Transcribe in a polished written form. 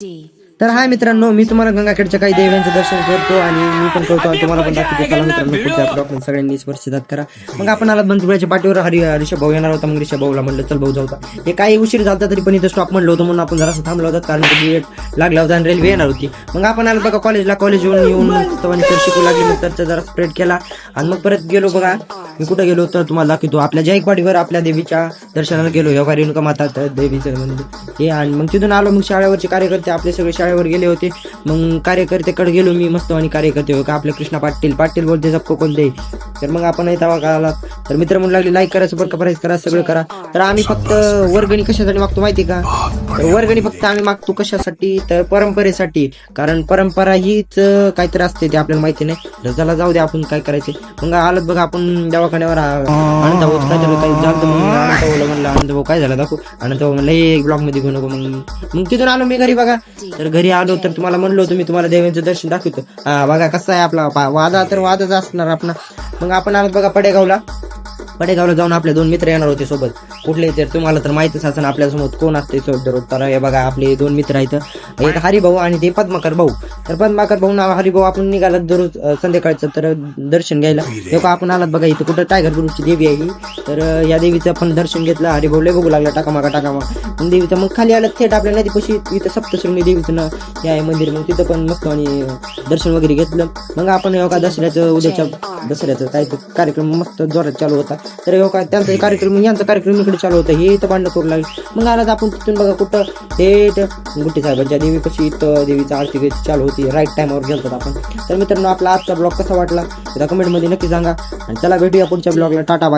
तर हाय मित्रांनो, मी तुम्हाला गंगाखेडच्या काही देवांचं दर्शन करतो आणि मी पण करतो आणि तुम्हाला पण दाखवतो. चला मित्रांनो, पुढच्या ब्लॉग सगळ्यांनी स्पर्शदात करा. मग आपण आला बनपुऱ्याच्या पाठीवर ऋषभ भाऊ येणार होता. मग ऋषभ भाऊला म्हणलं चल भाऊ जाऊ. हे काही उशीर झाला तरी पण इथं स्टॉप म्हणलं होतं म्हणून आपण जरासं थांबलो होतं कारण की गेट लागला होता आणि रेल्वे येणार होती. मग आपण आलो बघा कॉलेजला. कॉलेज येऊन सर शिकू लागले. मग सरचा जरा स्प्रेड केला आणि मग परत गेलो. बघा मी कुठं गेलो तर तुम्हाला दाखवतो. आपल्या जायकवाडीवर आपल्या देवीच्या दर्शनाला गेलो. योगा रेणुका माता देवीचं म्हणजे हे. आणि मग तिथून आलो. मग शाळेवरचे कार्यकर्ते आपले सगळे शाळेवर गेले होते. मग कार्यकर्त्याकडे गेलो मी मस्त. आणि कार्यकर्ते हो का आपले कृष्णा पाटील बोलते सबको कोणते. तर मग आपण आला तर मित्र म्हणू लागले लाईक करा, सबस्क्राईब करा, सगळं करा. तर आम्ही फक्त वर्गणी कशासाठी मागतो माहिती का? तर वर्गणी फक्त आम्ही मागतो कशासाठी तर परंपरेसाठी. कारण परंपरा हीच काहीतरी असते ते आपल्याला माहिती नाही. तर चला जाऊ दे आपण काय करायचे. मग आलं बघा आपण दवाखान्यावर. आनंद भाऊ काय झालं काही झालं म्हणलं आनंद भाऊ काय झालं दाखव. आनंद भाऊ म्हणलं एक ब्लॉग मध्ये घेऊ नको. मग तिथून आलो मी घरी. बघा तर घरी आलो तर तुम्हाला म्हणलो होतो मी तुम्हाला देवांचं दर्शन दाखवतो. बघा कसं आहे आपला वादा तर वादच असणार आपला. मग आपण आलो बघा पडेगावला जाऊन आपले दोन मित्र येणार होते सोबत. कुठले तर तुम्हाला तर माहितीच असेल आपल्यासमोर कोण असते सोबत. तर हे बघा आपले दोन मित्र आहेत. एक हरिभाऊ आणि ते पद्माकर भाऊ. तर पद्माकर भाऊ ना हरिभाऊ आपण निघाला दररोज संध्याकाळचं तर दर्शन घ्यायला. तेव्हा आपण आलात बघा इथं कुठं टायगर गुरुची देवी आहे ही. तर या देवीचं पण दर्शन घेतलं. हरिभाऊ लय बघू लागला टाकामागा मग देवीचं. मग खाली आलं थेट आपल्या नदीपाशी इथं सप्तशृंगी देवीचं हे आहे मंदिर. मग तिथं पण मस्त आणि दर्शन वगैरे घेतलं. मग आपण योगा दसऱ्याचं उद्याच्या दसऱ्याचं काय कार्यक्रम मस्त जोरात चालू होता. तर योगा त्यांचा कार्यक्रम यांचा कार्यक्रम इकडे चालू होता. हे इथं भांडण करू लागले. मग आलात आपण तिथून बघा कुठं थेट गुट्टी साहेबांच्या देवीपाशी इथं देवीचा आरती चालू होती. राईट टाइमवर गेलतात आपण. तर मित्रांनो आपला आजचा ब्लॉग कसा वाटला तर कमेंटमध्ये नक्की सांगा. आणि चला भेटूया पुढच्या ब्लॉगला. Tata bye.